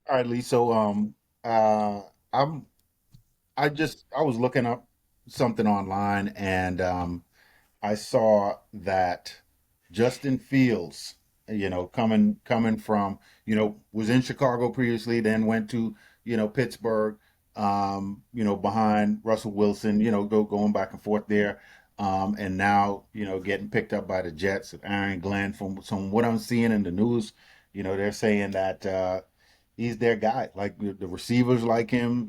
All right, Lee. So, uh, I'm I was looking up something online, and I saw that Justin Fields, coming from, was in Chicago previously, then went to, Pittsburgh, behind Russell Wilson, going back and forth there. And now, getting picked up by the Jets. Aaron Glenn, from what I'm seeing in the news, they're saying that he's their guy. Like the receivers like him,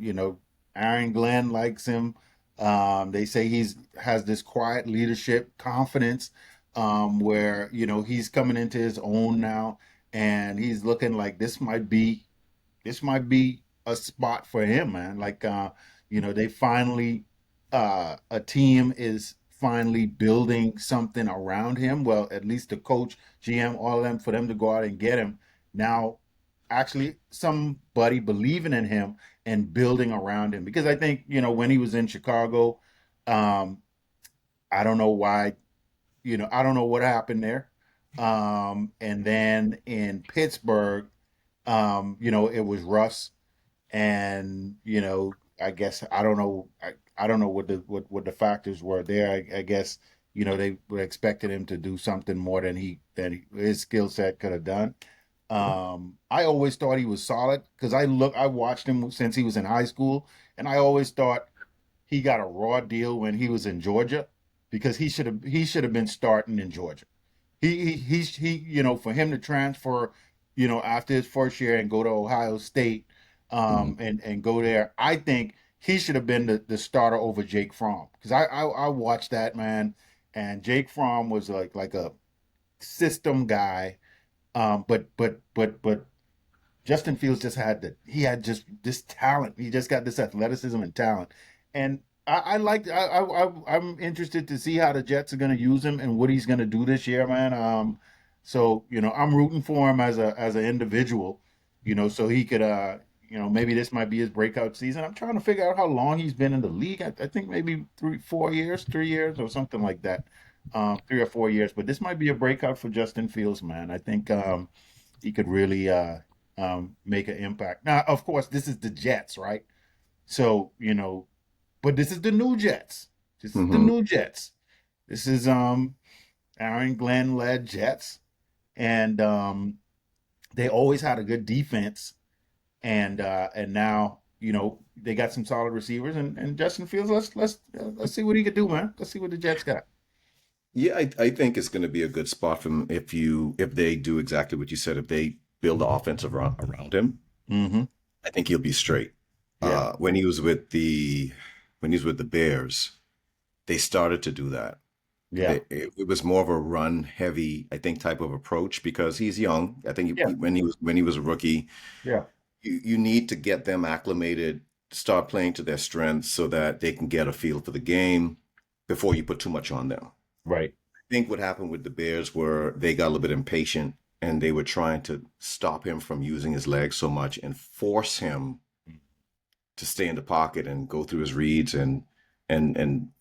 Aaron Glenn likes him. They say he's has this quiet leadership, confidence, where he's coming into his own now, and he's looking like this might be a spot for him, man. Like, they finally, a team is finally building something around him. Well, at least the coach, GM, all of them, for them to go out and get him. Now, actually, somebody believing in him and building around him. Because I think, when he was in Chicago, um, I don't know why, I don't know what happened there. And then in Pittsburgh, it was Russ, and I guess I don't know. I don't know what the factors were there. I guess they were expecting him to do something more his skill set could have done. I always thought he was solid because I watched him since he was in high school, and I always thought he got a raw deal when he was in Georgia because he should have been starting in Georgia. For him to transfer, after his first year and go to Ohio State, Mhm. and go there, I think he should have been the starter over Jake Fromm because I watched that, man, and Jake Fromm was like a system guy, but Justin Fields he had just this talent. He just got this athleticism and talent. And I'm interested to see how the Jets are going to use him and what he's going to do this year, man. So, I'm rooting for him as an individual, so he could, maybe this might be his breakout season. I'm trying to figure out how long he's been in the league. I think maybe 3 4 years, 3 years or something like that. 3 or 4 years, but this might be a breakout for Justin Fields, man. I think, he could really, make an impact. Now, of course, this is the Jets, right? So, but this is the new Jets. This is the Mhm. new Jets. This is Aaron Glenn led Jets, and they always had a good defense, and now they got some solid receivers, and Justin Fields. Let's see what he could do, man. Let's see what the Jets got. Yeah, I think it's going to be a good spot for him if they do exactly what you said. If they build the offense around him, Mm-hmm. I think he'll be straight. Yeah. When he was with the Bears, they started to do that. Yeah. It was more of a run heavy, I think, type of approach because he's young. I think Yeah. when he was a rookie, Yeah. you need to get them acclimated, start playing to their strengths so that they can get a feel for the game before you put too much on them. Right. I think what happened with the Bears were they got a little bit impatient and they were trying to stop him from using his legs so much and force him to stay in the pocket and go through his reads and kind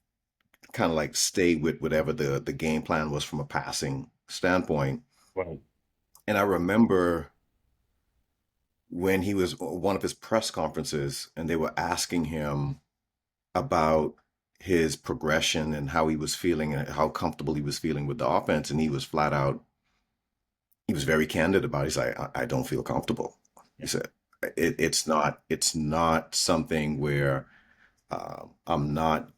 of like stay with whatever the game plan was from a passing standpoint. Right. And I remember when he was one of his press conferences and they were asking him about his progression and how he was feeling and how comfortable he was feeling with the offense and he was flat out he was very candid about it. He's like, I don't feel comfortable. He Yeah. said, it's not something where I'm not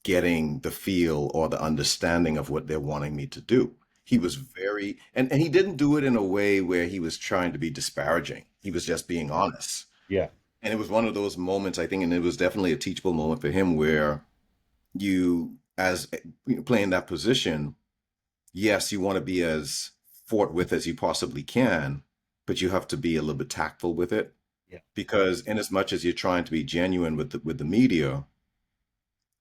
getting the feel or the understanding of what they're wanting me to do. He was very, and he didn't do it in a way where he was trying to be disparaging. He was just being honest. Yeah. And it was one of those moments, I think, and it was definitely a teachable moment for him where as playing that position, yes, you want to be as forthwith as you possibly can, but you have to be a little bit tactful with it Yeah. because, in as much as you're trying to be genuine with the media,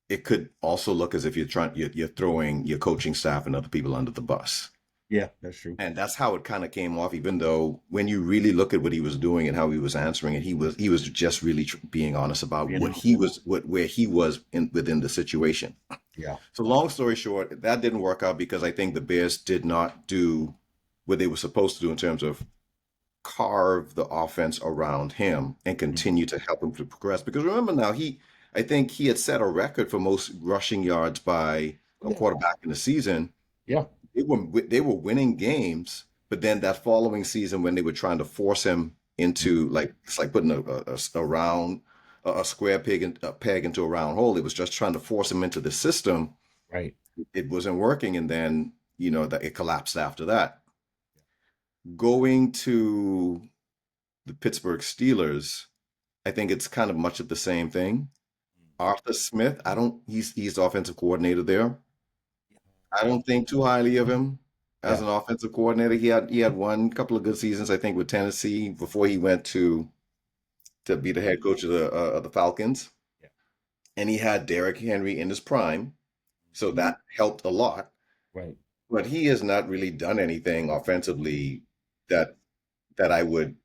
it could also look as if you're throwing your coaching staff and other people under the bus. Yeah. That's true. And that's how it kind of came off. Even though when you really look at what he was doing and how he was answering it, he was just really being honest about You what know. he was, where he was within the situation. Yeah. So long story short, that didn't work out because I think the Bears did not do what they were supposed to do in terms of carve the offense around him and Mhm. continue to help him to progress. Because remember now, I think he had set a record for most rushing yards by a Yeah. quarterback in the season. Yeah. They were winning games, but then that following season when they were trying to force him Mhm. into like it's like putting a round a square a peg into a round hole. It was just trying to force him into the system. Right. It wasn't working, and then that it collapsed after that. Going to the Pittsburgh Steelers, I think it's kind of much of the same thing. Arthur Smith, I don't he's the offensive coordinator there. I don't think too highly of him as Yeah. an offensive coordinator. He had one couple of good seasons, I think, with Tennessee before he went to be the head coach of the Falcons. Yeah. And he had Derrick Henry in his prime, so Mhm. that helped a lot. Right. But he has not really done anything offensively that that I would,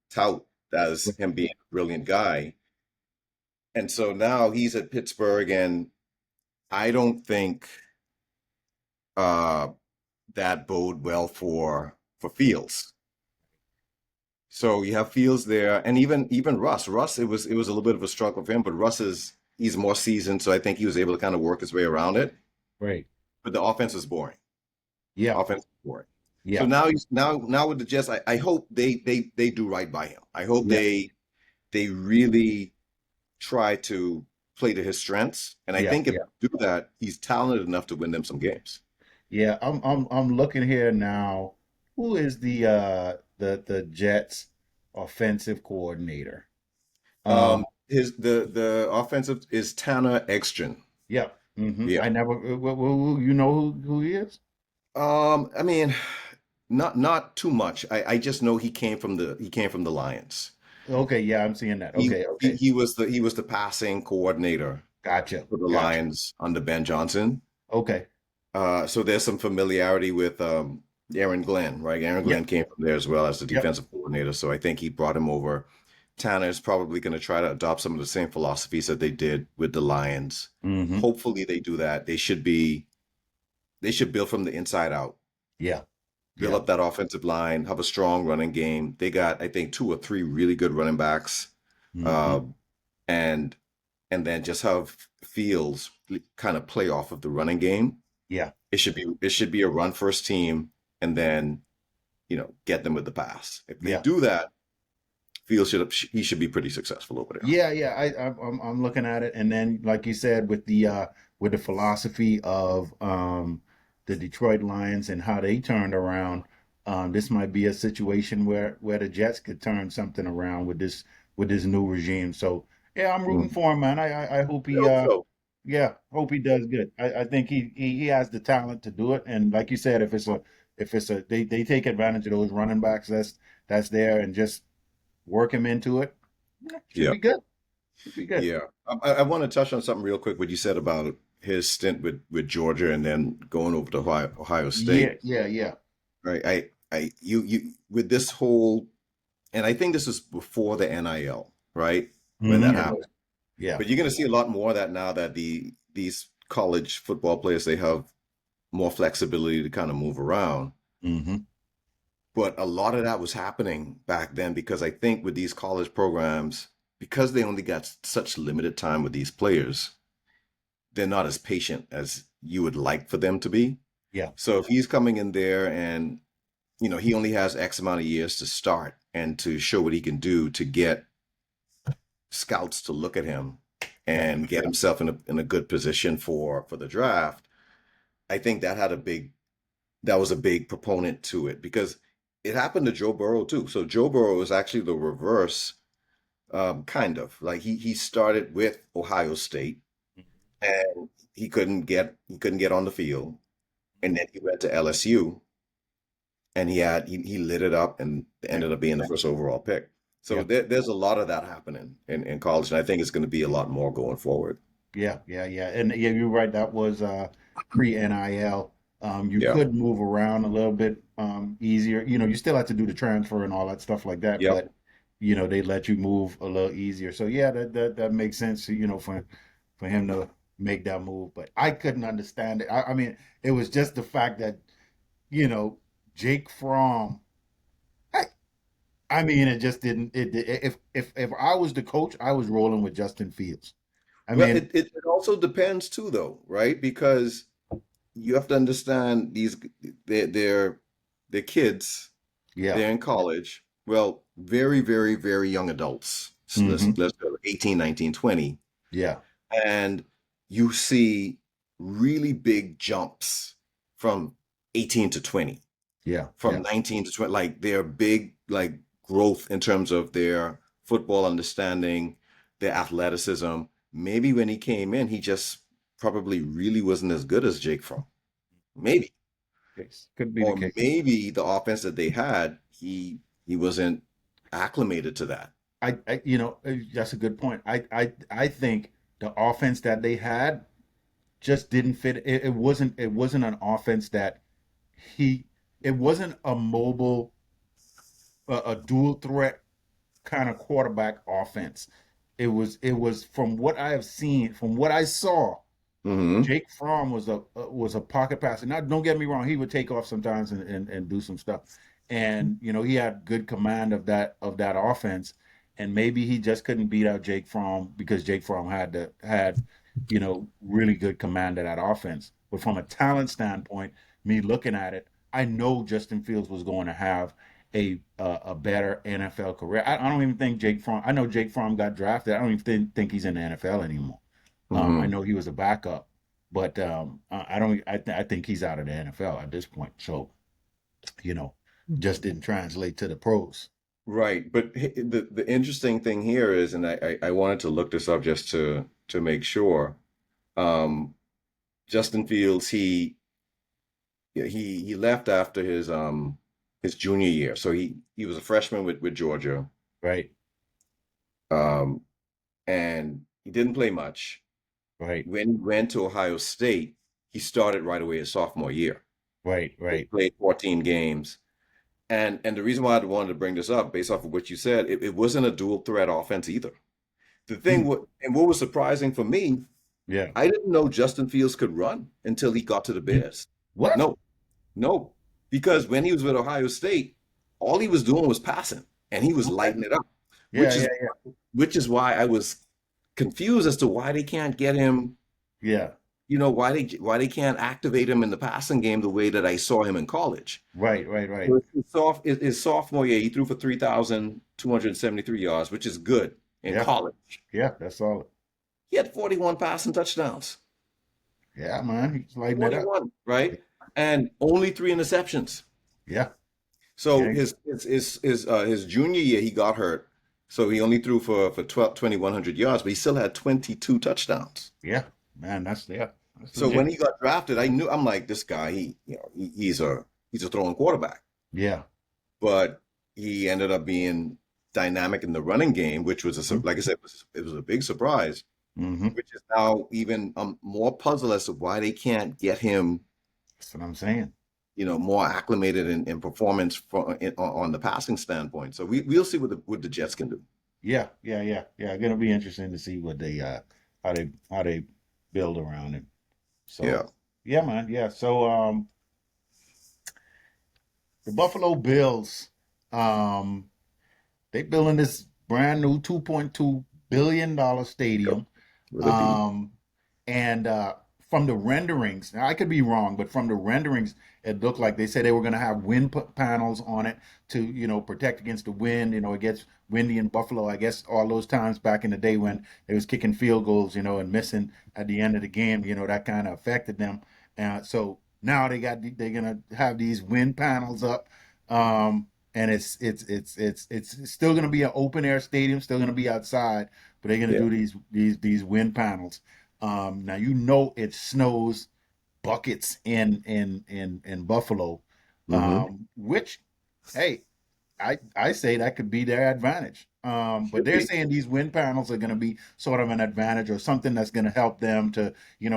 tout as Right. him being a brilliant guy. And so now he's at Pittsburgh, and I don't think uh, that bode well for Fields. So you have Fields there, and even Russ. Russ, it was a little bit of a struggle for him, but he's more seasoned, so I think he was able to kind of work his way around it. Right. But the offense was boring. Yeah. Offense was boring. So Yeah. now with the Jets, I hope they do right by him. I hope Yeah. they really try to play to his strengths, and I Yeah. think if Yeah. they do that, he's talented enough to win them some games. Yeah. I'm looking here now. Who is the Jets offensive coordinator? Um, His the offensive is Tanner Exton. yeah. Yeah. I never you know who he is? I mean, not too much. I just know he came from the Lions. Okay, yeah, I'm seeing that. He Okay, he, okay. he was the passing coordinator Gotcha. for the Gotcha. Lions under Ben Johnson. Okay. So there's some familiarity with Aaron Glenn, right? Aaron Yeah. Glenn came from there as well as the Yep. defensive coordinator. So I think he brought him over. Tanner is probably going to try to adopt some of the same philosophies that they did with the Lions. Mm-hmm. Hopefully they do that. They should build from the inside out. Yeah. Build Yeah. up that offensive line, have a strong running game. They got, I think, two or three really good running backs, Mm-hmm. uh, and and then just have Fields kind of play off of the running game. Yeah. It should be a run first team, and then get them with the pass. If they Yeah. do that, Fields should be pretty successful over there. Yeah, yeah. I'm looking at it, and then like you said, with the philosophy of the Detroit Lions and how they turned around, this might be a situation where the Jets could turn something around with this new regime. So yeah, I'm rooting Mm. for him, man. I hope I hope so. yeah, hope he does good. I think he has the talent to do it, and like you said, if it's a they take advantage of those running backs that's there and just work him into it. Yeah, should Yeah, be good. Should be good. yeah. I want to touch on something real quick. What you said about his stint with Georgia and then going over to Ohio Yeah, State. yeah, yeah. Right. You with this whole, and I think this is before the NIL, right? When that It happened. was. Yeah. But you're going to see a lot more of that now that these college football players, they have more flexibility to kind of move around. Hmm. But a lot of that was happening back then because I think with these college programs, because they only got such limited time with these players, they're not as patient as you would like for them to be. Yeah. So if he's coming in there and he only has X amount of years to start and to show what he can do to get scouts to look at him Yeah. and get himself in a good position for the draft. I think that was a big proponent to it because it happened to Joe Burrow too. So Joe Burrow was actually the reverse, kind of like he started with Ohio State and he couldn't get on the field, and then he went to LSU and he lit it up and Yeah. ended up being the first overall pick. So Yeah. there's a lot of that happening in college, and I think it's going to be a lot more going forward. Yeah. Yeah. Yeah. And yeah, you're right. That was pre-NIL. You Yeah. could move around a little bit easier. You still have to do the transfer and all that stuff like that, Yep. but they let you move a little easier. So yeah, that makes sense, for him to make that move. But I couldn't understand it. I mean, it was just the fact that, you know, Jake Fromm I mean, it just didn't. If I was the coach, I was rolling with Justin Fields. I Well, mean, it also depends too, though, right? Because you have to understand they're they're they're kids, yeah, they're in college. Well, very, very, very young adults. hmm, Let's go 18, 19, 20. yeah, And you see really big jumps from 18 to 20, yeah, from yeah. 19 to 20. Like they're big, like growth in terms of their football understanding, their athleticism. Maybe when he came in, he just probably really wasn't as good as Jake Fromm. Maybe. Case could be the Or case. maybe the offense that they had, he wasn't acclimated to that. That's a good point. I think the offense that they had just didn't fit. It wasn't an offense that he. It wasn't a mobile, a dual threat kind of quarterback offense. It was from what I have seen, from what I saw. Hmm. Jake Fromm was a pocket passer. Now, don't get me wrong; he would take off sometimes and do some stuff, and he had good command of that offense. And maybe he just couldn't beat out Jake Fromm because Jake Fromm had really good command of that offense. But from a talent standpoint, me looking at it, I know Justin Fields was going to have a better NFL career. I don't even think Jake Fromm. I know Jake Fromm got drafted. I don't even think he's in the NFL anymore. I Hmm. know he was a backup, but I don't. I think he's out of the NFL at this point. So you know, just didn't translate to the pros. Right. But the interesting thing here is, and I wanted to look this up just to make sure. Um, Justin Fields, he left after his junior year. So he was a freshman with Georgia. Right, Um, and he didn't play much. right, When he went to Ohio State, he started right away his sophomore year. right, He right. played 14 games. And the reason why I wanted to bring this up, based off of what you said, it wasn't a dual threat offense either. The thing Hmm. what and what was surprising for me, Yeah. I didn't know Justin Fields could run until he got to the Bears. What? No, no, because when he was with Ohio State, all he was doing was passing, and he was Okay. lighting it up, Yeah, which yeah, is yeah, which is why I was confused as to why they can't get him. yeah. Why they can't activate him in the passing game the way that I saw him in college. Right, right, right. So his sophomore year, he threw for 3,273 yards, which is good in Yeah, college. yeah. That's solid. He had 41 passing touchdowns. Yeah, man. He's lighting it up. 41, right? And only three interceptions. Yeah, So yeah, his junior year, he got hurt. So he only threw for 2,100 yards, but he still had 22 touchdowns. yeah. Man, that's So when legit. he got drafted, I'm like, this guy, he's a throwing quarterback. Yeah. But he ended up being dynamic in the running game, which was like I said, it was a big surprise, Mm-hmm. which is now even more puzzle as to why they can't get him, That's what I'm saying. more acclimated in performance on the passing standpoint. So we'll see what the Jets can do. Yeah, yeah, yeah, yeah. Gonna be interesting to see what how they build around him. Yeah. So yeah, man. Yeah. So the Buffalo Bills, um, they building this brand new $2.2 billion Yep. stadium. With a B. Um, and from the renderings, now I could be wrong, but from the renderings, it looked like they said they were going to have wind panels on it to, protect against the wind. It gets windy in Buffalo. I guess all those times back in the day when they was kicking field goals, and missing at the end of the game, that kind of affected them. So now they're gonna have these wind panels up. And it's still going to be an open air stadium, still going to be outside, but they're going to Yeah. do these wind panels. Now it snows buckets in Buffalo, Hmm. which hey, I say that could be their advantage. But Should they're be. saying these wind panels are going to be sort of an advantage or something that's going to help them to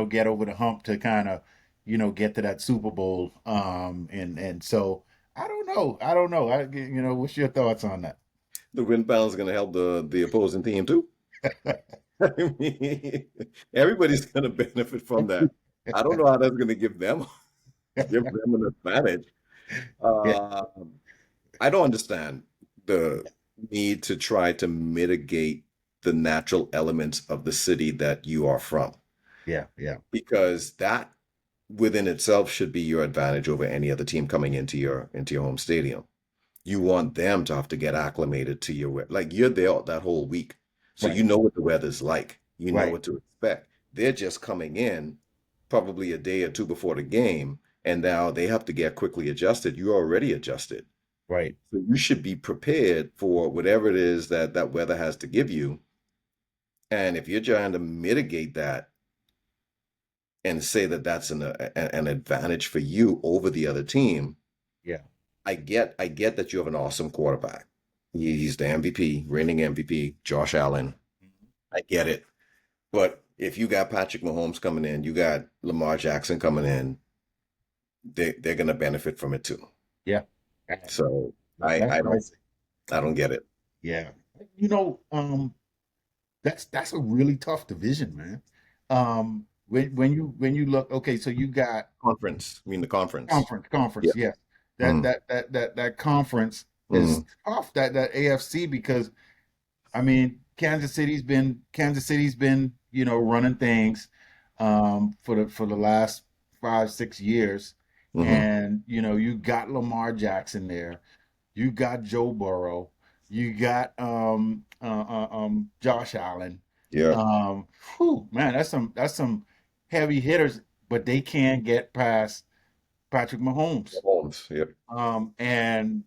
get over the hump to kind of get to that Super Bowl. And so I don't know. What's your thoughts on that? The wind pound is going to help the opposing team too. I mean, everybody's going to benefit from that. I don't know how that's going to give them an advantage. Yeah, Uh, I don't understand. the need to try to mitigate the natural elements of the city that you are from, Yeah, yeah, because that within itself should be your advantage over any other team coming into your home stadium. You want them to have to get acclimated to your weather. Like you're there that whole week. So right, you know what the weather's like. You know right, what to expect. They're just coming in probably a day or two before the game, and now they have to get quickly adjusted. You're already adjusted. right. So you should be prepared for whatever it is that that weather has to give you. And if you're trying to mitigate that and say that that's an advantage for you over the other team, Yeah, I get that you have an awesome quarterback. He's the MVP, reigning MVP, Josh Allen. mhm, I get it. But if you got Patrick Mahomes coming in, you got Lamar Jackson coming in, they're gonna benefit from it too. yeah. So I That's I don't crazy. I don't get it. Yeah, you know, that's a really tough division, man. When you look, okay, so you got Conference. I mean the conference. Yeah. conference, yes. That Mm, that that that that conference is mm, tough. That AFC, because I mean, Kansas City's been, running things for the last 5, 6 years. hmm. And you got Lamar Jackson there. You got Joe Burrow. You got Josh Allen. Yeah. Man, that's some heavy hitters, but they can't get past Patrick Mahomes. Mahomes. Yeah. And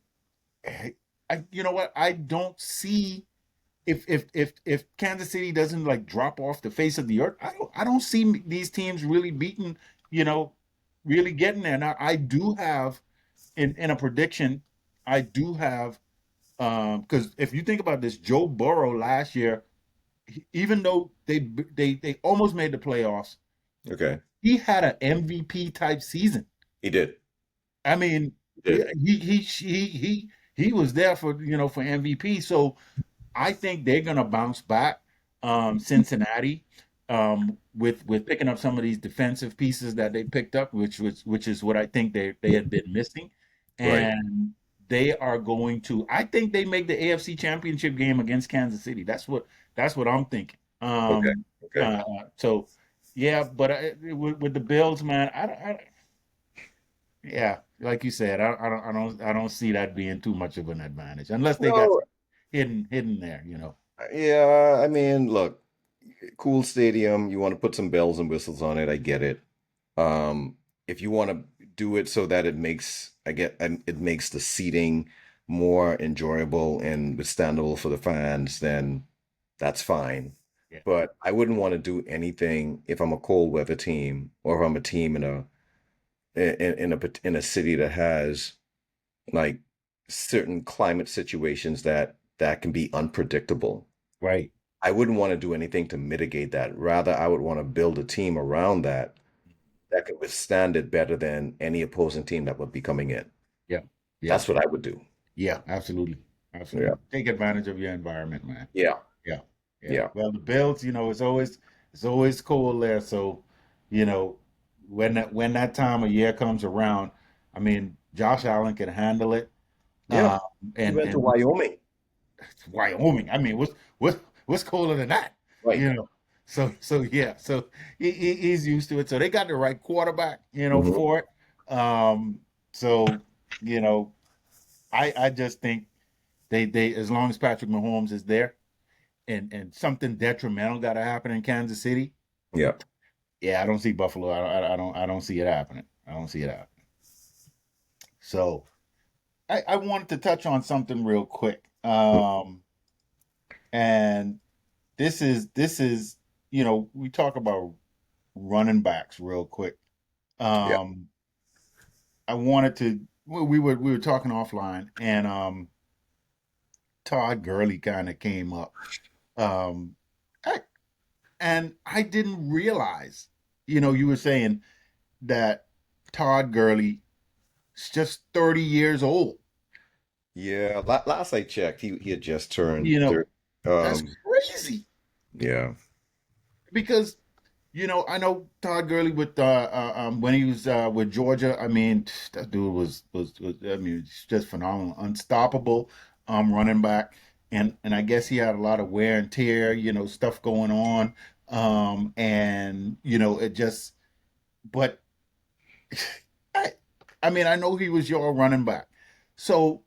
you know what? I don't see, if Kansas City doesn't like drop off the face of the earth, I don't see these teams really beating, you know, really getting there. Now I do have in a prediction, I do have, because if you think about this, Joe Burrow last year, even though they almost made the playoffs, Okay. he had an MVP type season. He did. I mean, He he did. he was there for MVP. So I think they're gonna bounce back. Cincinnati, with picking up some of these defensive pieces that they picked up, which is what I think they had been missing, Right. and they are going to. I think they make the AFC Championship game against Kansas City. That's what I'm thinking. Okay. Okay. So yeah, but with the Bills, man, yeah, like you said, I don't see that being too much of an advantage unless they got No, hidden there. yeah, I mean, look, cool stadium, you want to put some bells and whistles on it, I get it. If you want to do it so that it makes the seating more enjoyable and withstandable for the fans, then that's fine. Yeah, But I wouldn't want to do anything if I'm a cold weather team or if I'm a team in a city that has like certain climate situations that can be unpredictable. right. I wouldn't want to do anything to mitigate that. Rather, I would want to build a team around that could withstand it better than any opposing team that would be coming in. Yeah, yeah, That's what I would do. yeah. Absolutely, Yeah. absolutely. Take advantage of your environment, man. Yeah. Yeah, yeah. Yeah. Well, the Bills, it's always cold there. So, you know, when that time of year comes around, I mean, Josh Allen can handle it. Yeah. Um, He and went to and Wyoming. Wyoming. I mean, what's colder than that? Right. You know. So yeah. So he's used to it. So they got the right quarterback, Hmm. for it. So you know, I just think they as long as Patrick Mahomes is there, and something detrimental got to happen in Kansas City. Yeah. Yeah, I don't see Buffalo. I don't see it happening. I don't see it happening. So I wanted to touch on something real quick. And this is we talk about running backs real quick. Yeah. Um, I wanted to. We were talking offline, and Todd Gurley kind of came up. Um, I, and I didn't realize, you were saying that Todd Gurley is just 30 years old. Yeah. Last I checked, he had just turned You know, 30. that's crazy Yeah. because I know Todd Gurley with when he was with Georgia. I mean, that dude was I mean, it's just phenomenal, unstoppable. running back, and I guess he had a lot of wear and tear, stuff going on, and it just. But I, I mean, I know he was your running back, so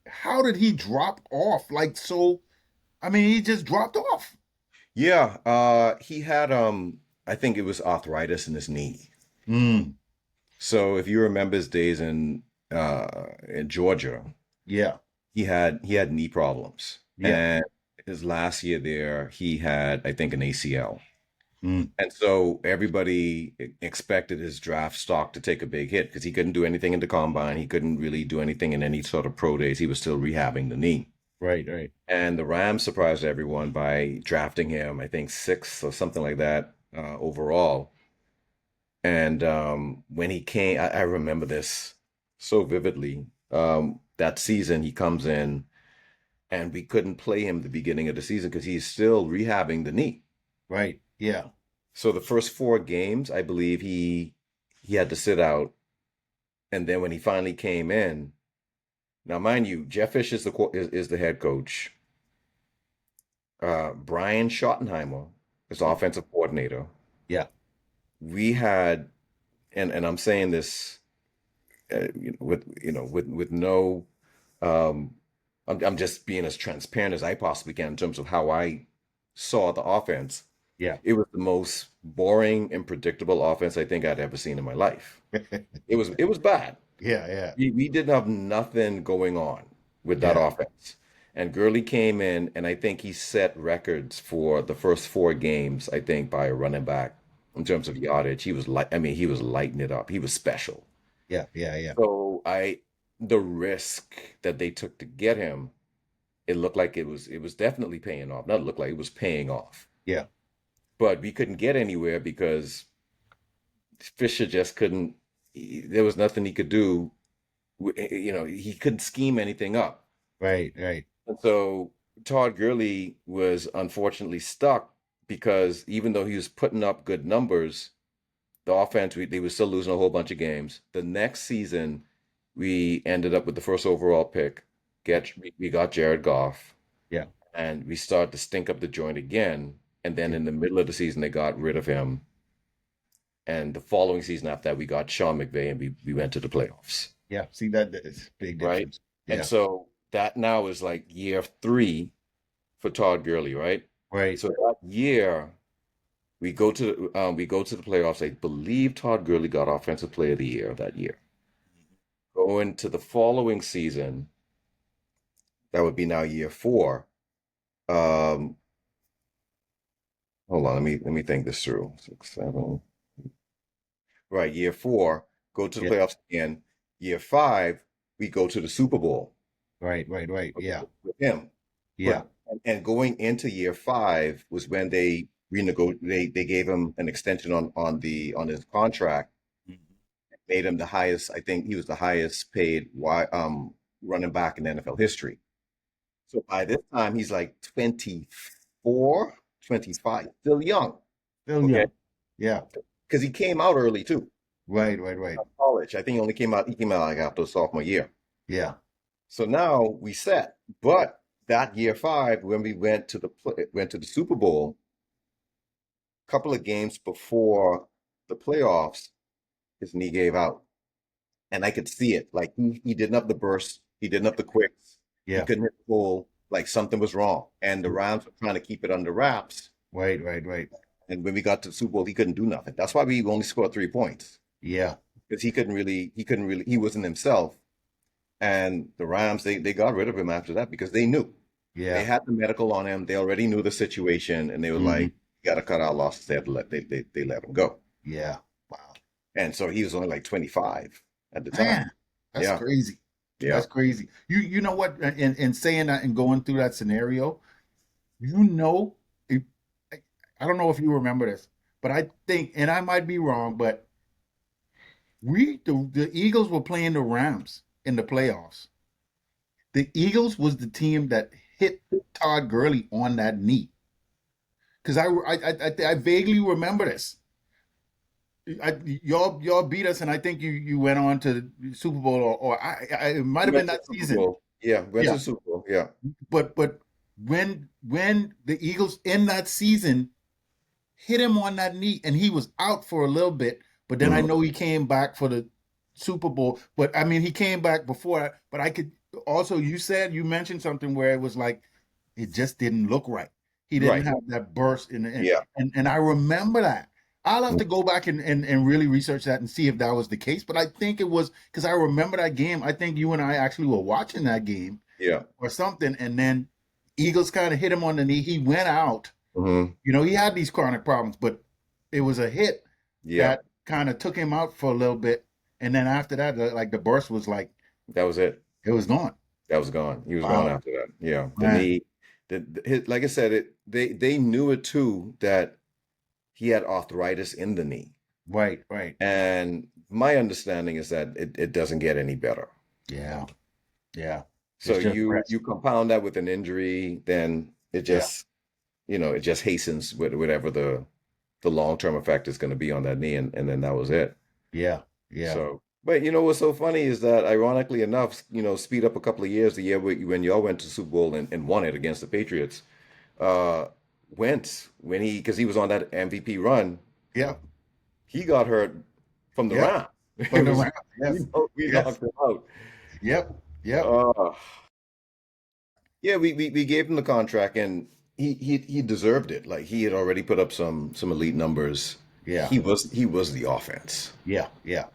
how did he drop off like so? I mean, he just dropped off. Yeah, he had I think it was arthritis in his knee. Mm, So if you remember his days in Georgia, yeah, he had knee problems. yeah, And his last year there, he had, I think, an ACL. mm, And so everybody expected his draft stock to take a big hit because he couldn't do anything in the combine. He couldn't really do anything in any sort of pro days. He was still rehabbing the knee. right, right, And the Rams surprised everyone by drafting him, I think, sixth or something like that overall. And when he came, I remember this so vividly. That season, he comes in, and we couldn't play him the beginning of the season because he's still rehabbing the knee. right, yeah, So the first four games, I believe he had to sit out, and then when he finally came in, now mind you, Jeff Fish is the head coach. Brian Schottenheimer is offensive coordinator. yeah, We had, and I'm saying this with no, um, I'm just being as transparent as I possibly can in terms of how I saw the offense. yeah, It was the most boring and predictable offense I think I'd ever seen in my life. It was bad. yeah, yeah, We didn't have nothing going on with that yeah, offense. And Gurley came in, and I think he set records for the first four games, I think, by a running back in terms of yardage. He was lighting it up. He was special. yeah, yeah, yeah, So the risk that they took to get him, it looked like it was definitely paying off. Not look like it was paying off. yeah, But we couldn't get anywhere because Fisher just couldn't. There was nothing he could do. He couldn't scheme anything up. right, right, And so Todd Gurley was unfortunately stuck because even though he was putting up good numbers, the offense, they were still losing a whole bunch of games. The next season, we ended up with the first overall pick. We got Jared Goff, yeah, and we started to stink up the joint again. And then yeah, in the middle of the season, they got rid of him. And the following season after that, we got Sean McVay, and we went to the playoffs, yeah. See that is big right? difference. And Yeah, so that now is like year three for Todd Gurley, right? right. So that year we go to the playoffs. I believe Todd Gurley got Offensive Player of the Year that year. Going to the following season, that would be now year four. Um, Hold on, let me think this through. Six, seven. Right, year four, go to the Yeah, playoffs again. Year five, we go to the Super Bowl right, right, right. with Yeah, with him. yeah, But and going into year five was when they they gave him an extension on his contract, mhm. made him the highest. I think he was the highest paid running back in NFL history. So by this time he's like 24, 25, still young. Still Okay, young. Yeah, because he came out early too. right, right, right. College, I think he came out like after sophomore year. Yeah, So now we set. But that year five, when we went to the Super Bowl, a couple of games before the playoffs, his knee gave out. And I could see it. Like he didn't have the burst, he didn't have the quicks, he yeah, couldn't hit the hole. Like something was wrong. And the Rams were trying to keep it under wraps. right, right, right. And when we got to the Super Bowl, he couldn't do nothing. That's why we only scored 3 points. Yeah, Because he wasn't himself. And the Rams, they got rid of him after that because they knew. They yeah, had the medical on him. They already knew the situation, and they were hmm, like, "You got to cut our losses." They let him go, yeah. Wow, and so he was only like 25 at the time. man, that's Yeah, crazy. yeah. That's crazy. You know what? In saying that and going through that scenario, you know, if, I don't know if you remember this, but I think, and I might be wrong, but the Eagles were playing the Rams in the playoffs. The Eagles was the team that hit Todd Gurley on that knee because I vaguely remember this. y'all beat us, and I think you went on to the Super Bowl, or it might We have been went to the that Super season. Bowl. Yeah, we went to Yeah, the Super Bowl. Yeah. but when the Eagles in that season hit him on that knee, and he was out for a little bit. But then I Mhm. know he came back for the Super Bowl. But I mean, he came back before that. But I could also, you mentioned something where it was like it just didn't look right. He didn't Right. have that burst, Yeah. and I remember that. I'll have to go back and really research that and see if that was the case. But I think it was because I remember that game. I think you and I actually were watching that game Yeah. or something, and then Eagles kind of hit him on the knee. He went out. Hmm. He had these chronic problems, but it was a hit Yeah. that kind of took him out for a little bit. And then after that, like the burst was like, That was it. it was gone. That was gone. He was gone Wow, after that. Yeah. The man. knee, like I said, they knew it too that he had arthritis in the knee. Right, right. And my understanding is that it doesn't get any better. Yeah, yeah. So It's just you rest. compound that with an injury, then Yeah, it just hastens with whatever the long-term effect is going to be on that knee, and then that was it. yeah, yeah, So, but what's so funny is that ironically enough, speed up a couple of years, the year when y'all went to Super Bowl and won it against the Patriots, uh, Wentz, because he was on that MVP run, yeah, he got hurt from the yeah. round. It From the was, round. Yes, we yes. knocked him out. Yep, yep. Uh, yeah, we gave him the contract, and he deserved it. Like he had already put up some elite numbers. Yeah, He was the offense, yeah, yeah,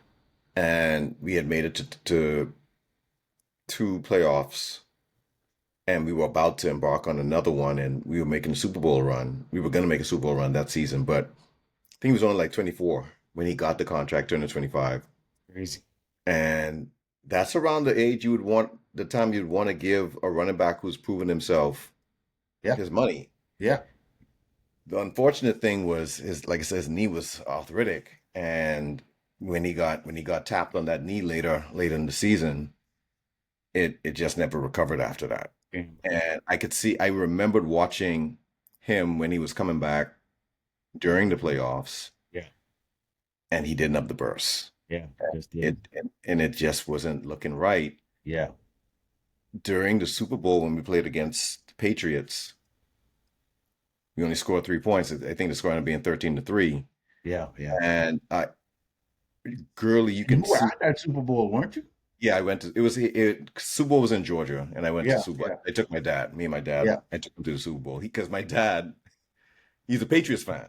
and we had made it to two playoffs, and we were about to embark on another one, and we were making a Super Bowl run. We were going to make a Super Bowl run that season, but I think he was only like 24 when he got the contract, turning 25. crazy. And that's around the time you'd want to give a running back who's proven himself Yeah, his money. yeah, The unfortunate thing was like I said, his knee was arthritic, and when he got tapped on that knee later in the season, it just never recovered after that. And I remembered watching him when he was coming back during the playoffs, yeah, and he didn't have the burst. yeah. Just It didn't. and it just wasn't looking right. Yeah, During the Super Bowl when we played against the Patriots, we only scored 3 points. I think the score ended up being 13-3. yeah, yeah. And Gurley, you And you can were see. at that Super Bowl, weren't you? Yeah, I went to Super Bowl was in Georgia, and I went to Yeah, Super Bowl. yeah, I took my dad, me and my dad. yeah. I took him to the Super Bowl because my dad, he's a Patriots fan,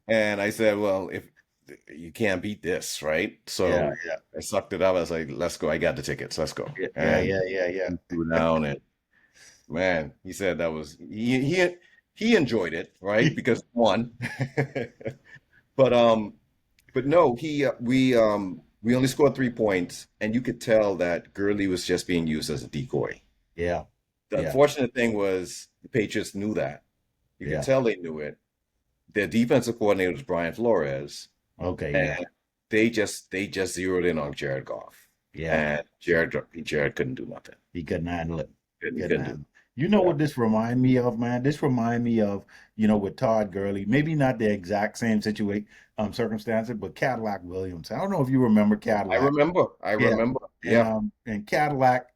and I said, "Well, if you can't beat this, right?" Yeah, So yeah, I sucked it up. I was like, "Let's go. I got the tickets. Let's go." yeah, yeah, And yeah, yeah, he yeah. threw down, and man, he said that was he enjoyed it, right? Because he won. But no, we only scored 3 points, and you could tell that Gurley was just being used as a decoy. Yeah, The yeah, unfortunate thing was the Patriots knew that. You could yeah. tell they knew it. Their defensive coordinator was Brian Flores, Okay, yeah, and they just zeroed in on Jared Goff, yeah. and Jared couldn't do nothing. He couldn't handle it. He Couldn't couldn't do. handle it. You know Yeah, what this remind me of, man? This remind me of, with Todd Gurley. Maybe not the exact same situation, circumstances, but Cadillac Williams. I don't know if you remember I Cadillac. remember. I Yeah. remember. And Yeah, Cadillac,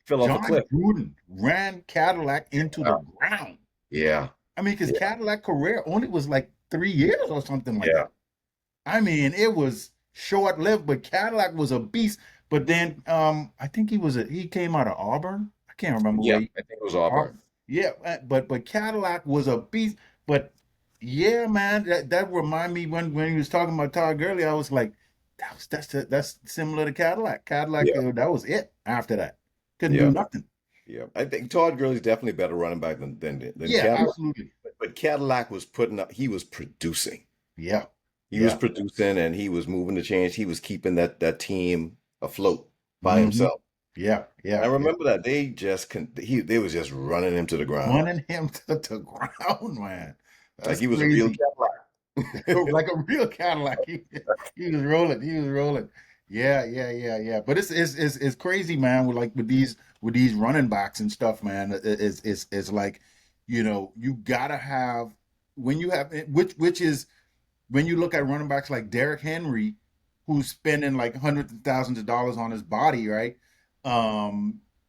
fell off a John cliff. Gruden ran Cadillac into the ground. Yeah, I mean, because yeah, Cadillac career only was like 3 years or something like yeah, that. I mean, it was short lived, but Cadillac was a beast. But then I think he came out of Auburn. I can't remember yeah. where I think it was Auburn. yeah, but Cadillac was a beast. But yeah, man, that remind me when he was talking about Todd Gurley, I was like, that's similar to Cadillac. Cadillac, Yeah, that was it after that. Couldn't do yeah. nothing. Yeah, I think Todd Gurley's definitely better running back than Yeah, Cadillac. absolutely. But Cadillac was putting up. He was producing. Yeah, He was yeah. producing, and he was moving the chains. He was keeping that team afloat by Hmm. himself. Yeah, And I yeah, yeah. remember that they was just running him to the ground Running him to the ground, man. like That's he was a real crazy. Cadillac. Like a real Cadillac. He was rolling. He was rolling. Yeah, yeah, yeah, yeah. But it's crazy, man. With these running backs and stuff, man. It's like, you gotta have when you have which is when you look at running backs like Derrick Henry, who's spending like hundreds of thousands of dollars on his body, right?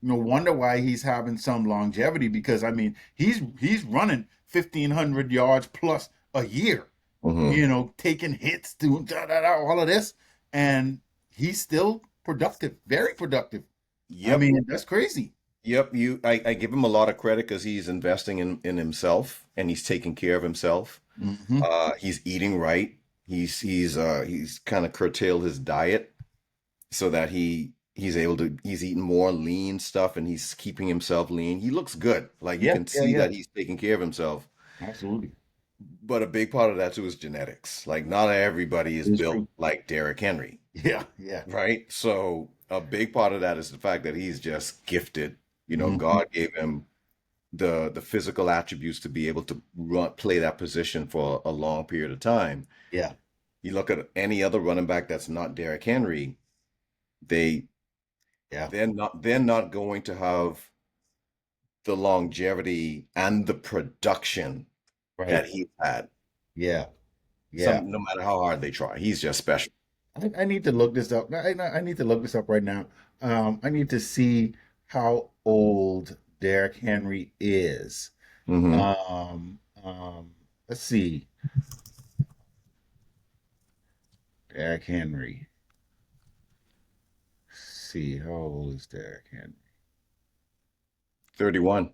No wonder why he's having some longevity because I mean he's running 1,500 yards plus a year, Hmm. taking hits, doing all of this, and he's still productive, very productive. I Yep. mean, that's crazy. Yep. I give him a lot of credit because he's investing in himself and he's taking care of himself. Hmm. He's eating right. He's kind of curtailed his diet so that he's eating more lean stuff and he's keeping himself lean. He looks good. Like you Yeah, can yeah, see yeah. that he's taking care of himself. Absolutely. But a big part of that too is genetics. Like not everybody is It's built true. like Derrick Henry, Yeah, yeah. right? So a big part of that is the fact that he's just gifted. You know, Hmm. God gave him the physical attributes to be able to play that position for a long period of time. Yeah, You look at any other running back that's not Derrick Henry, they yeah. they're not going to have the longevity and the production that Right. he had. Yeah, yeah. Some no matter how hard they try, he's just special. I need to look this up. I need to look this up right now. I need to see how old Derrick Henry is. Hmm. Let's see. Derrick Henry. Let's see, how old is Derrick Henry? 31.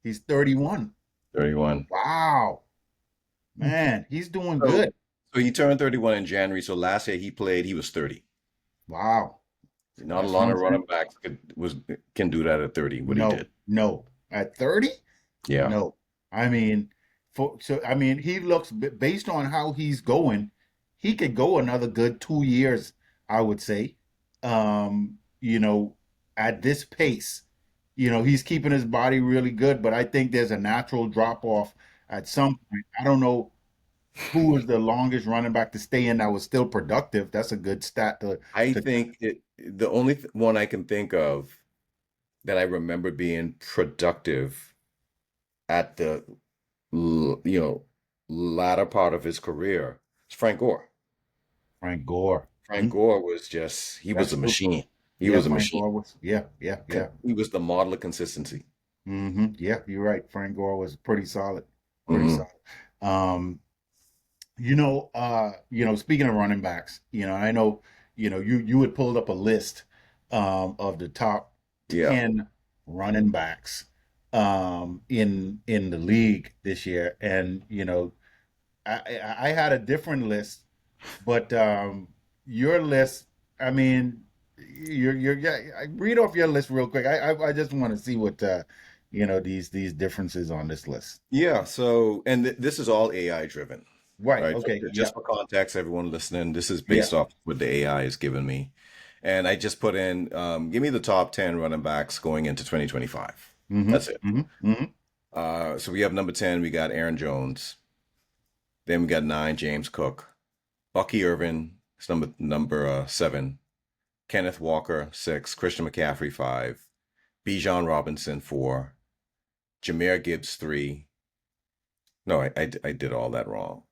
He's 31. 31. Wow, man, he's doing So good. so he turned 31 in January. So last year he played, he was 30. Wow, Not a that's what lot I'm of saying. running backs can do that at 30, what he No, did. no. At 30? Yeah. No. I mean, I mean, he looks based on how he's going, he could go another good 2 years, I would say. Um, you know, at this pace, he's keeping his body really good, but I think there's a natural drop off at some point. I don't know who was the longest running back to stay in that was still productive. That's a good stat I to think the only one I can think of that I remember being productive at the you know latter part of his career is Frank Gore. Frank Gore. Frank Mhm. Gore was just he was That's a true. machine. He Yeah, was a Frank machine. Gore was. Yeah, yeah, yeah. He was the model of consistency. Yeah, you're right. Frank Gore was pretty solid. Pretty Hmm. solid. Um, speaking of running backs, I know, you had pulled up a list of the top Yeah. 10 running backs in the league this year. And, I had a different list, but your list, I mean, yeah, read off your list real quick. I just want to see what these differences on this list. Yeah. So, and this is all AI driven, Right. right? Okay. Yeah. Just for context, everyone listening, this is Yeah. based off what the AI has given me. And I just put in, give me the top 10 running backs going into 2025. Mm-hmm. That's it. Mm-hmm. Mm-hmm. So we have number 10, we got Aaron Jones. Then we got nine, James Cook. Bucky Irvin is number seven. Kenneth Walker, six. Christian McCaffrey, five. Bijan Robinson, four. Jameer Gibbs, three. No, I did all that wrong.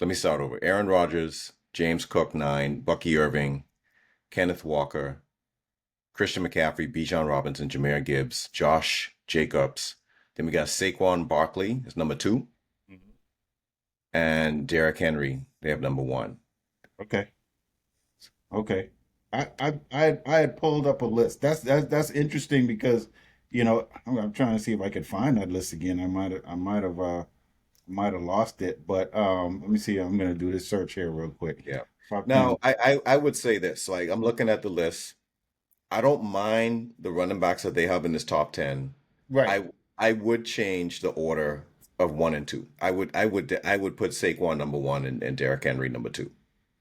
Let me start over. Aaron Rodgers, James Cook, nine. Bucky Irving, Kenneth Walker, Christian McCaffrey, Bijan Robinson, Jameer Gibbs, Josh Jacobs. Then we got Saquon Barkley is number two, Mm-hmm. and Derrick Henry, they have number one. Okay. Okay. I had pulled up a list. That's interesting because, I'm trying to see if I could find that list again. I might have lost it, but let me see. I'm gonna do this search here real quick. Yeah. Top Now, 10. I would say this, like I'm looking at the list. I don't mind the running backs that they have in this top 10. Right. I would change the order of one and two. I would put Saquon number one and Derrick Henry number two.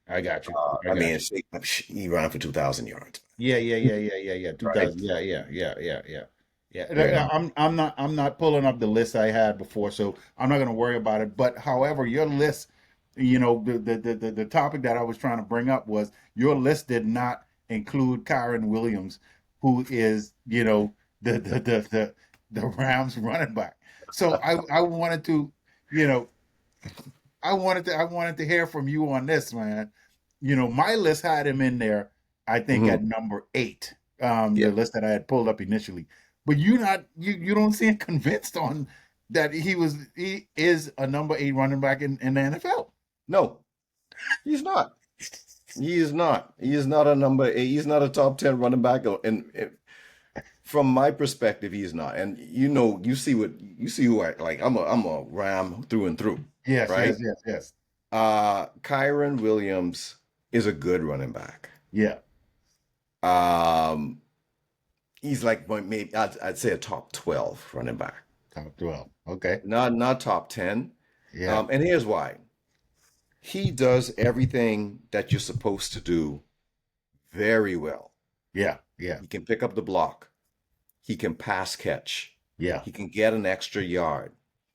I got you. I I got mean, you. he ran for 2,000 yards, Yeah, yeah, yeah, yeah, yeah, yeah. right? 2000. Yeah, yeah, yeah, yeah, yeah. Yeah. You know, I'm not pulling up the list I had before, so I'm not gonna worry about it. But however, your list, the topic that I was trying to bring up was your list did not include Kyron Williams, who is, the Rams running back. So I wanted to, you know, I wanted to hear from you on this, man. My list had him in there, I think Hmm. at number 8. Yeah. The list that I had pulled up initially. But you don't seem convinced on that he is a number 8 running back in the NFL. No, he's not. He is not. He is not a number eight. He's not a top 10 running back. And from my perspective, he is not. And you see who I like. I'm a Ram through and through, Yes, right? yes, yes, yes. Kyron Williams is a good running back. Yeah, Um, he's like maybe I'd say a top 12 running back. top 12. Okay. Not top 10. Yeah, And here's why. He does everything that you're supposed to do very well. yeah, yeah, He can pick up the block. He can pass catch. yeah. He can get an extra yard,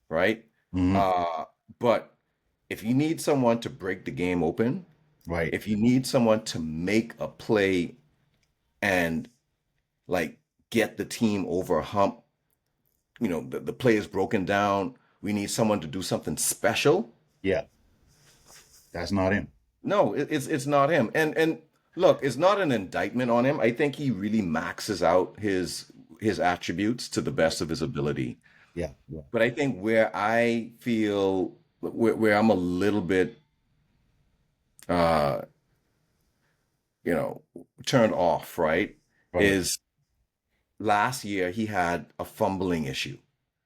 right? Hmm. Uh, but if you need someone to break the game open, Right. if you need someone to make a play and like get the team over a hump, the play is broken down. We need someone to do something special. Yeah, that's not him. No, it's not him. And look, it's not an indictment on him. I think he really maxes out his attributes to the best of his ability. Yeah, yeah. But I think where I feel where I'm a little bit uh you know turned off, right? Right, Is last year he had a fumbling issue.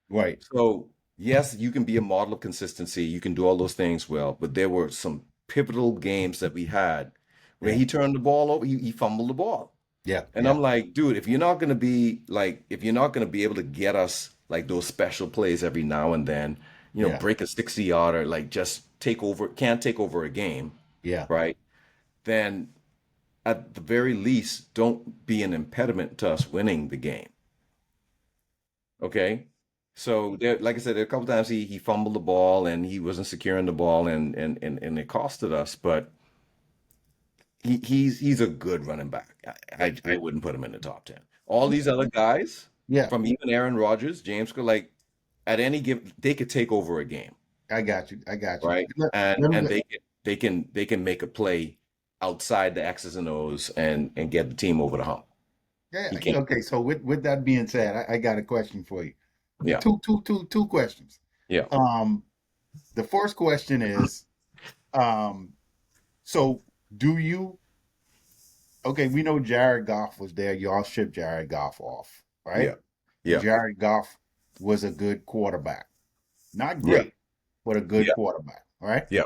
right. So, yes, you can be a model of consistency, you can do all those things well, but there were some pivotal games that we had where Yeah, he turned the ball over, he fumbled the ball. yeah, And yeah, I'm like, dude, if you're not gonna be able to get us like those special plays every now and then, yeah, break a 60-yarder, like just can't take over a game, yeah. right? Then at the very least, don't be an impediment to us winning the game. Okay. So there, like I said, there are a couple times he fumbled the ball and he wasn't securing the ball and it costed us, but he's a good running back. I wouldn't put him in the top 10. All these other guys, Yeah, from even Aaron Rodgers, James could like at any given they could take over a game, I got you. I got you. right? And Let me, and they can make a play outside the X's and O's and get the team over the hump. yeah, He can't. okay. So with that being said, I got a question for you. Yeah. Two questions. Yeah. Um, the first question is, um, so do you? Okay, we know Jared Goff was there. Y'all shipped Jared Goff off, right? Yeah. Yeah. Jared Goff was a good quarterback, not Yeah. great, but a good Yeah. quarterback, right? Yeah.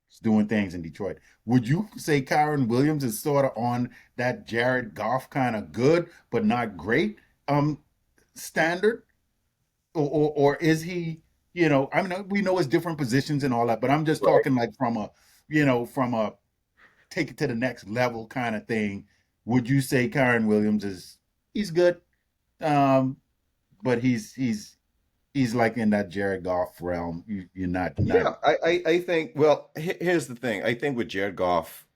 He's doing things in Detroit. Would you say Kyron Williams is sort of on that Jared Goff kind of good but not great standard? Or is he, I mean, we know it's different positions and all that, but I'm just Right. talking like from a take it to the next level kind of thing. Would you say Kyron Williams he's good, um, but he's like in that Jared Goff realm. You're not Yeah, I think. Well, here's the thing. I think with Jared Goff,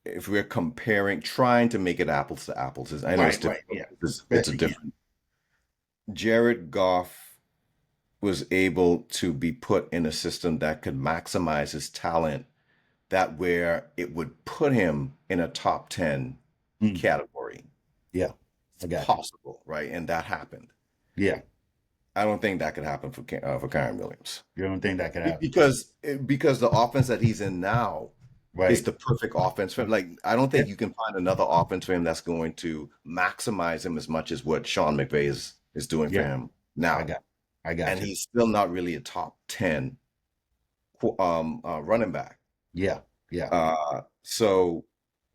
if we're comparing, trying to make it apples to apples, I know it's right, right, difficult yeah, because it's a best you can. different. Jared Goff was able to be put in a system that could maximize his talent, that where it would put him in a top 10 Mm, category. yeah, I It's got you. possible, right? And that happened. Yeah, I don't think that could happen for Kyron Williams. you don't think that could Be- happen? Because because the offense that he's in now is Right. the perfect offense for him. Like I don't Yeah, think you can find another offense for him that's going to maximize him as much as what Sean McVay is doing for yeah, him I now. got, I got And you. he's still not really a top 10 running back. Yeah, yeah. So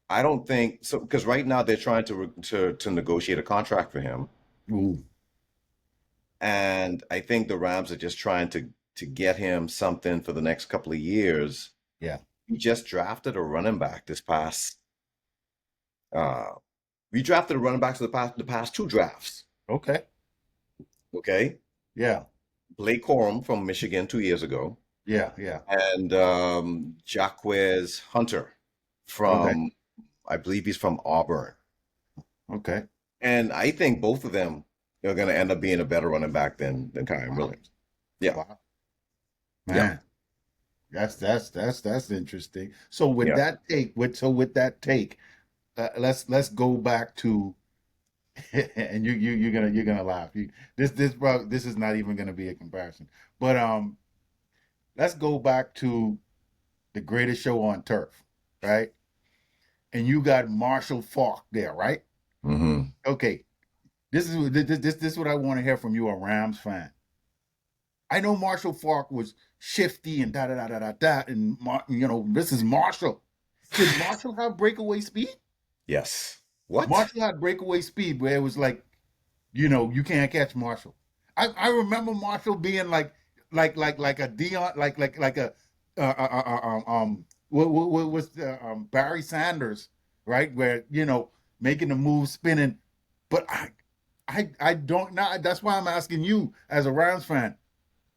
I don't think so because right now they're trying to negotiate a contract for him. Ooh, And I think the Rams are just trying to get him something for the next couple of years. yeah. We just drafted a running back this past. Uh, we drafted a running back for the past two drafts. Okay. Okay, Yeah, Blake Corum from Michigan 2 years ago, yeah, yeah. and Jaquez Hunter Okay, from I believe he's from Auburn. okay. And I think both of them are going to end up being a better running back than Kyron Wow, Williams. Yeah, wow. Yeah. Man, that's interesting. So with Yeah. that take, with that take, let's go back to and you're gonna laugh. This is not even gonna be a comparison. But let's go back to the greatest show on turf, right? And you got Marshall Faulk there, right? Hmm. Okay, this is what I want to hear from you, a Rams fan. I know Marshall Faulk was shifty and da da da da da da, and this is Marshall. Did Marshall have breakaway speed? Yes. What? Marshall had breakaway speed where it was like, you can't catch Marshall. I remember Marshall being like a Dion, like a what was Barry Sanders, right? Where making the move, spinning. But I don't know. That's why I'm asking you as a Rams fan.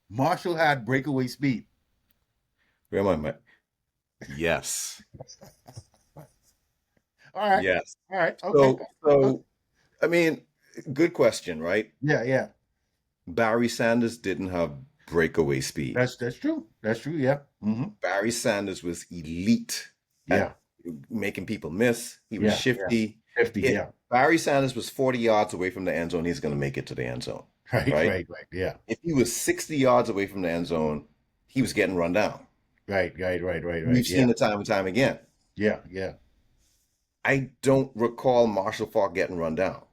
Marshall had breakaway speed. Where am I? Yes. All right, Yes. all right, okay, okay. So I mean, good question, right? Yeah, yeah. Barry Sanders didn't have breakaway speed. That's true. That's true. Yeah. Mm-hmm. Barry Sanders was elite Yeah. at making people miss. He was Yeah. Yeah. shifty. 50. If Yeah. Barry Sanders was 40 yards away from the end zone, he's going to make it to the end zone, Right. right? Right. Right. Yeah. If he was 60 yards away from the end zone, he was getting run down. Right. Right. Right. Right. Right. We've Yeah. seen it time and time again. Yeah. Yeah. I don't recall Marshall Faulk getting run down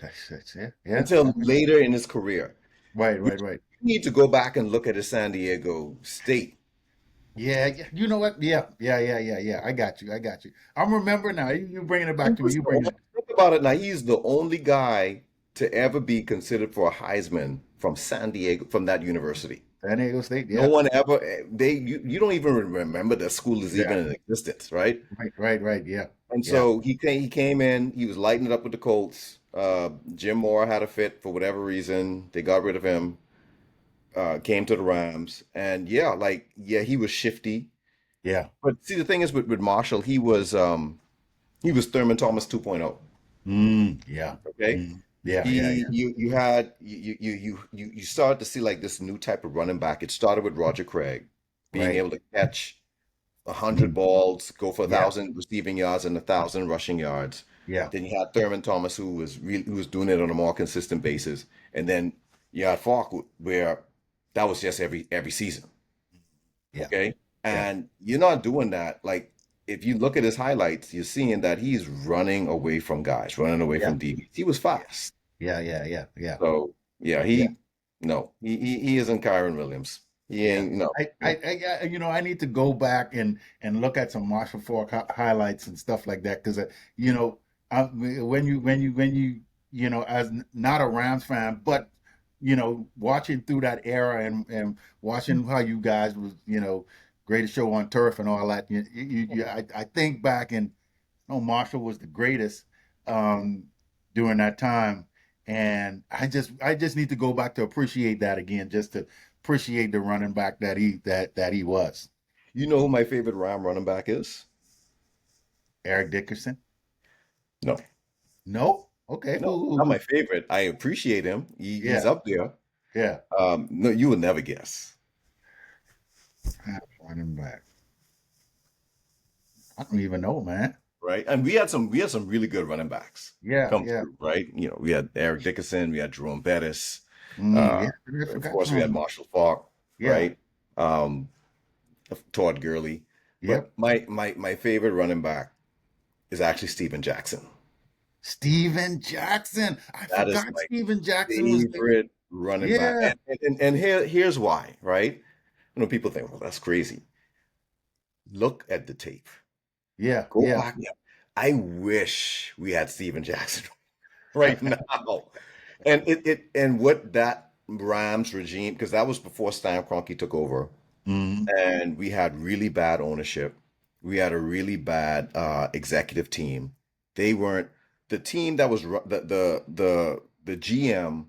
That's yeah. Yeah. until later in his career. Right. You Right. Right. need to go back and look at his San Diego State. Yeah. Yeah. You know what? Yeah. Yeah. Yeah. Yeah. Yeah. I got you. I got you. I'm remembering now. You bringing it He back to me. was You the, bringing it. think about it now. He's the only guy to ever be considered for a Heisman from San Diego, from that university. San Diego State. No Yeah. one ever, you don't even remember that school is Yeah. even in existence, right? Right. Right. Right. Yeah. And Yeah. so he came in, he was lighting it up with the Colts. Jim Moore had a fit for whatever reason. They got rid of him, came to the Rams. And yeah, he was shifty. Yeah. But see, the thing is with Marshall, he was Thurman Thomas 2.0. Yeah. Okay. Yeah. Yeah. He Yeah. you had you started to see like this new type of running back. It started with Roger Craig being Right. able to catch 100 balls, go for a Yeah. thousand receiving yards and 1,000 rushing yards. Yeah. Then you had Thurman Thomas who was doing it on a more consistent basis, and then you had Falk where that was just every season. Yeah. Okay, Yeah. and you're not doing that. Like if you look at his highlights, you're seeing that he's running away from guys, running away Yeah. from DBs. He was fast. Yeah. Yeah. Yeah. Yeah. So yeah, Yeah. no, he isn't Kyron Williams. He Yeah. ain't no. I need to go back and look at some Marshall Faulk highlights and stuff like that because you know when you as not a Rams fan but watching through that era and watching how you guys was greatest show on turf and all that I think back and Marshall was the greatest um, during that time, and I just need to go back to appreciate that again, just to appreciate the running back that he was. You know who my favorite Ram running back is? Eric Dickerson. No, No, okay, no, not my favorite. I appreciate him. He's Yeah, up there. yeah, No, you would never guess, running back. I don't even know, man. right? And we had some really good running backs Yeah, come yeah, through, right? We had Eric Dickerson, we had Jerome Bettis, yeah. uh, I of forgot course we had Jerome. Marshall Faulk, Yeah, right? Um, Todd Gurley. But yep. my favorite running back is actually Steven Jackson. Steven Jackson. I That is forgot my Steven Jackson was there. favorite running back. Yeah, And here's why, right? People think, well, that's crazy. Look at the tape. yeah, Go yeah. back. I wish we had Steven Jackson right now. And what that Rams regime, because that was before Stan Kroenke took over, Mhm. and we had really bad ownership. We had a really bad executive team. They weren't the team that was the GM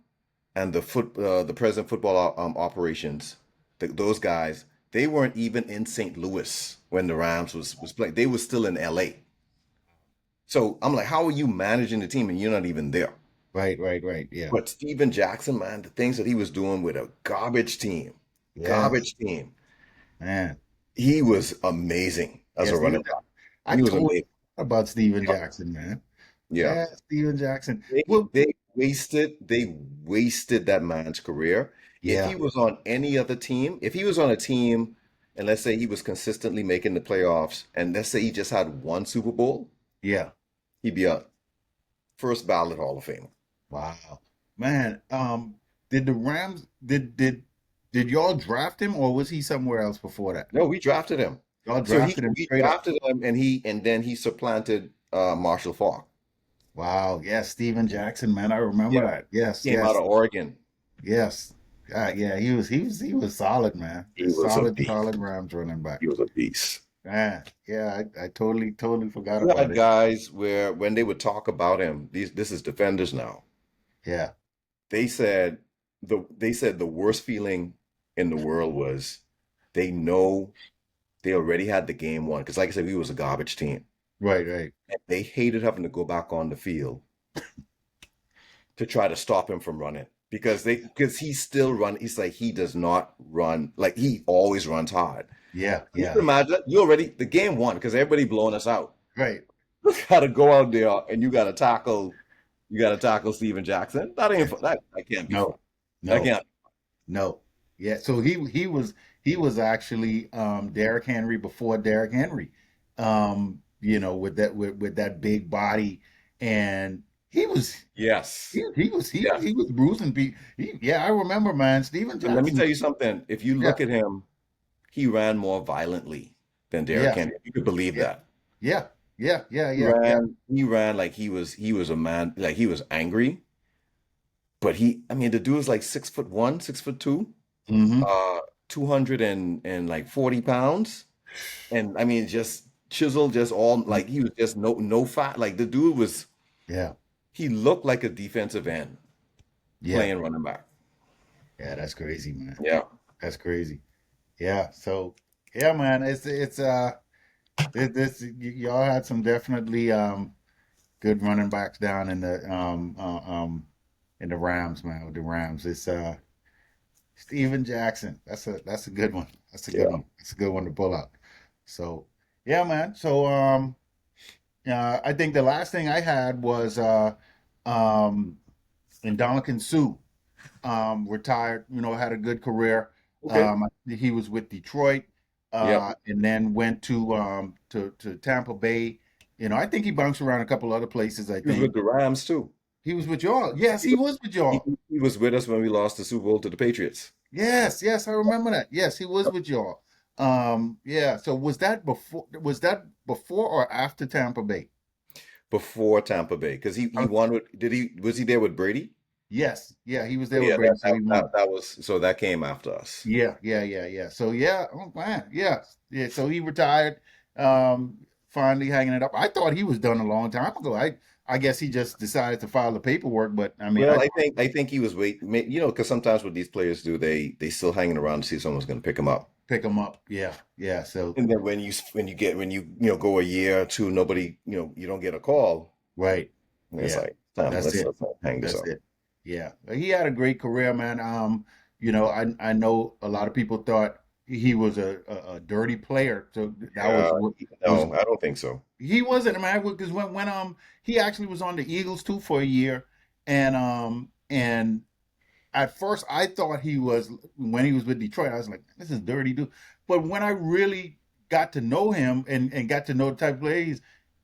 and the president football operations. Those guys, they weren't even in St. Louis when the Rams was playing. They were still in LA. So I'm like, how are you managing the team and you're not even there? Right, right, right. Yeah. But Steven Jackson, man, the things that he was doing with a Yes. garbage team. Man. He was amazing as Yeah, a running Steven. back. I He was totally amazing. forgot about Steven Yeah. Jackson, man. Yeah. Yeah, Steven Jackson. They Well, they wasted that man's career. If he yeah, was on any other team, if he was on a team and let's say he was consistently making the playoffs and let's say he just had one Super Bowl, yeah. he'd be a first ballot Hall of Famer. Wow, man. Did the Rams did y'all draft him or was he somewhere else before that? No, we drafted him. Y'all So he drafted him we straight up. drafted him and then he supplanted Marshall Faulk. Wow. Yes, Steven Jackson, man. I remember Yeah. that. Yes, Came out yes, of Oregon. yes. Yeah. He was solid, man. He A was a solid beast. Rams running back. He was a beast. Man, yeah. I totally forgot You about had it. guys where when they would talk about him, this is defenders now. Yeah. They said the worst feeling in the world was they know they already had the game won. Because like I said, we was a garbage team. Right. Right. And they hated having to go back on the field to try to stop him from running. Because he's still run. He's like he does not run like he always runs hard. Yeah. You Yeah. can imagine that. You already the game won because everybody blowing us out. Right. You gotta go out there and you gotta tackle Steven Jackson. That ain't fun. That can't be fun. No. That No. can't. No. Yeah, so he was actually Derrick Henry before Derrick Henry. With that big body and he was Yes. Yes. he was bruising people. Yeah, I remember, man, Steven And let me Jackson. tell you something. If you Yeah. look at him, he ran more violently than Derrick Yeah. Henry. You could believe Yeah. that. Yeah. Yeah. Yeah. He Yeah. Yeah. ran like he was a man, like he was angry. But I mean, the dude was like 6'1", 6'2", Hmm. 200 and like 40 pounds. And I mean, just chiseled, just all like he was just no fat. Like the dude Yeah. he looked like a defensive end Yeah. playing running back. Yeah, that's crazy, man. Yeah. That's crazy. Yeah. So, yeah, man, y'all had some definitely good running backs down in the Rams, man. With the Rams, it's Steven Jackson. That's a good one. That's a good Yeah. one. That's a good one to pull out. So yeah, man. So I think the last thing I had was um Ndamukong Suh, retired. Had a good career. Okay. He was with Detroit, Yep. and then went to Tampa Bay. I think he bounced around a couple other places. I He was with think the Rams too. he was with y'all. Yes, He he was, was with he, y'all. he was with us when we lost the Super Bowl to the Patriots Yes, yes, I remember that. Yes, he was with y'all. Yeah. So was that before or after Tampa Bay? before Tampa Bay because he Uh, won with was he there with Brady? yes, yeah, he was Oh, there with yeah, Brady, so he won. that was so that came after us. Yeah, yeah, yeah, yeah. So yeah, oh man, yeah, yeah. So he retired, finally hanging it up. I thought he was done a long time ago. I guess he just decided to file the paperwork, but I mean, Well, I think he was because sometimes what these players do, they still hanging around to see if someone's going to pick him up. pick him up. Yeah, yeah. So And then when you go a year or two, nobody you don't get a call. right, And it's yeah, like time. that's it. Let's hang this That's up. it. Yeah, he had a great career, man. I know a lot of people thought he was a dirty player, so that was Uh, what was no, I don't think so. he wasn't, man, because when he actually was on the Eagles too for a year, and at first I thought he was when he was with Detroit, I was like, this is dirty dude. But when I really got to know him and got to know the type of player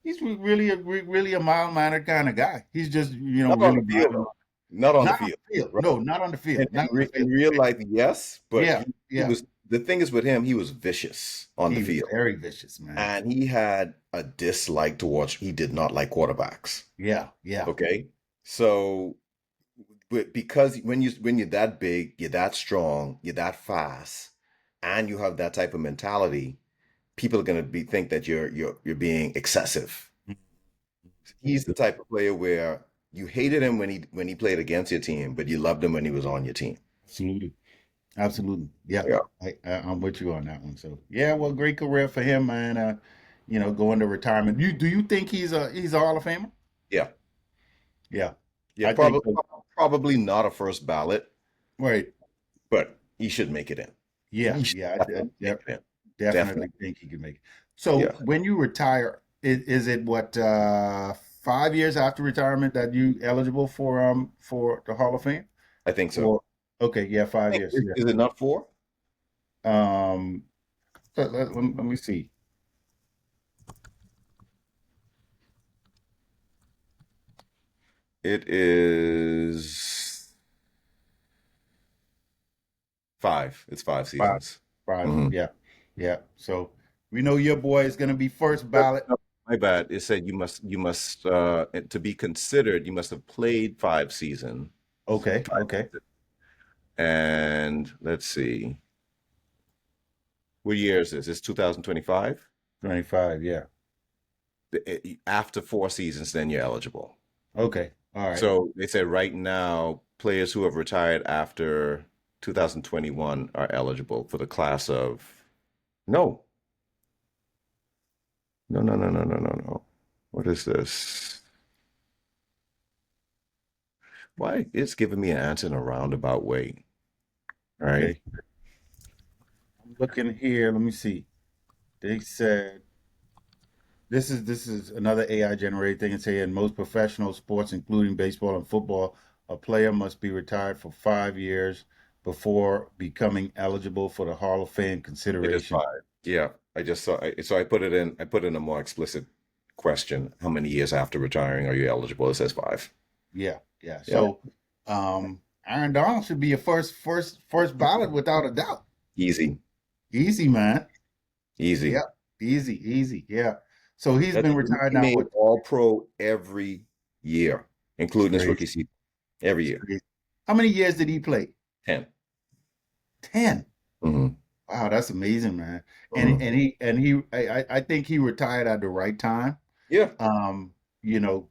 he's really a mild mannered kind of guy. He's just Not on really the field, mild. though. Not on the Not on field, the field. right? No, not on the And field. in, Not on re the in field. real life, yes, but Yeah, he yeah. was. The thing is with him, he was vicious on the He was field, very vicious, man. and he had a dislike towards. He did not like quarterbacks. Yeah, yeah. Okay, so because when you're that big, you're that strong, you're that fast, and you have that type of mentality, people are gonna be think that you're being excessive. He's the type of player where you hated him when he played against your team, but you loved him when he was on your team. Absolutely. Absolutely. Yeah. Yeah, I'm with you on that one. So yeah, well, great career for him, man. Going to retirement. Do you think he's a Hall of Famer? yeah, Yeah. yeah. I think Probably not a first ballot, right. but he should make it in. Yeah, He should yeah, definitely make it in. definitely Definitely. think he can make it. So Yeah. when you retire, is it what 5 years after retirement that you eligible for the Hall of Fame? I think so. Or okay, yeah, I 5 years. think, Yeah. is it not four? Um, let me see. It is five. It's five Five, seasons. five. Hmm. Yeah, yeah. So we know your boy is gonna be first ballot. My bad. It said you must to be considered, you must have played five seasons. Okay, Five okay. seasons. And let's see. What year is this? It's 2025. 25. Yeah. After four seasons, then you're eligible. Okay. All right. So they said right now, players who have retired after 2021 are eligible for the class of no, no. What is this? Why it's giving me an answer in a roundabout way, right? Okay. I'm looking here. Let me see. They said this is another AI generated thing and saying most professional sports, including baseball and football, a player must be retired for 5 years before becoming eligible for the Hall of Fame It is consideration. five. Yeah, I just saw. So I put it in. I put in a more explicit question. How many years after retiring are you eligible? It says five. Yeah, yeah. Yeah, So, Aaron Donald should be a first ballot without a doubt. easy, Easy, man. easy. Yeah, easy. Yeah. So he's That been retired he now. made What? All Pro every year, It's including his crazy. rookie season. Every It's year, crazy. How many years did he play? 10. 10. Hmm. Wow, that's amazing, man. Hmm. I think he retired at the right time. Yeah.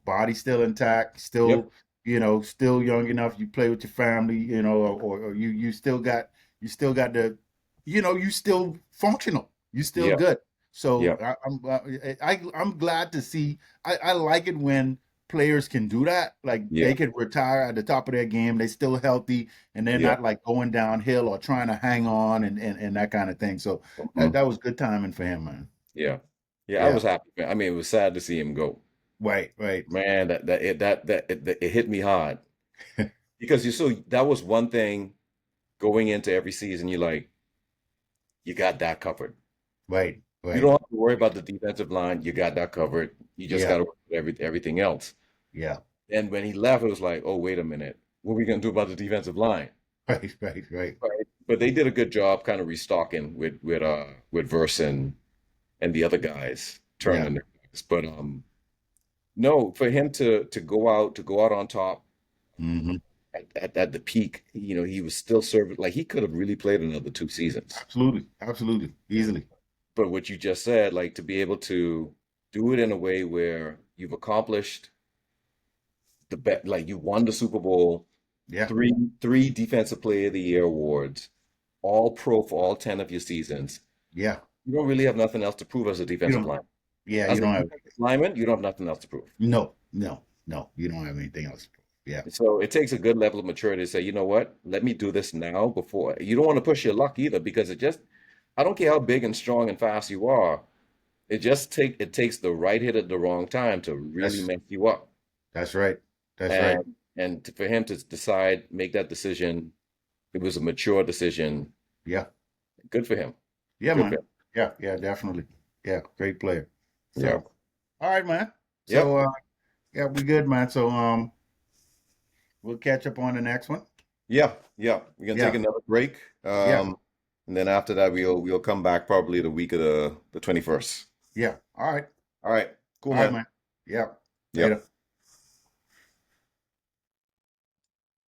Body still intact, Yep. still young enough. You play with your family, or you still got you still functional. You still Yeah. good. So Yeah. I'm glad to see. I like it when players can do that. Like they Yeah. can retire at the top of their game. They still healthy and they're Yeah. not like going downhill or trying to hang on and that kind of thing. So that, Hmm. that was good timing for him, man. Yeah. Yeah. I Yeah. was happy. I mean, it was sad to see him go. Right. Man, it hit me hard because that was one thing going into every season. You're like, you got that covered. You Right. don't have to worry about the defensive line. You got that covered. You just Yeah. got to worry with everything else. Yeah. And when he left, it was like, oh, wait a minute. What are we going to do about the defensive line? Right. Right. But they did a good job kind of restocking with Verse and the other guys Yeah. turning their backs. But no, for him to go out on top Hmm. at the peak, he was still serving like he could have really played another two seasons. Absolutely. Easily. But what you just said, like to be able to do it in a way where you've accomplished the bet, like you won the Super Bowl, Yeah. three Defensive Player of the Year awards, all pro for all 10 of your seasons. Yeah. You don't really have nothing else to prove as a You defensive don't. lineman. Yeah. You As a don't have. defensive lineman, you don't have nothing else to prove. No. You don't have anything else. Yeah. So it takes a good level of maturity to say, you know what, let me do this now before. You don't want to push your luck either because I don't care how big and strong and fast you are. It takes the right hit at the wrong time to really That's mess you up. that's right. That's right. And for him to decide, make that decision, it was a mature decision. Yeah. Good for him. Yeah, Good for man. him. Yeah. Definitely. Yeah. Great player. Yeah. So, all right, man. So, Yep. yeah, we good, man. So, we'll catch up on the next one. Yeah. Yeah. We're gonna take Yeah. another break. Yeah. And then after that we'll come back probably the week of the 21st. Yeah. All right. All right. Cool, All right, man. man. Yeah. Yep. Later.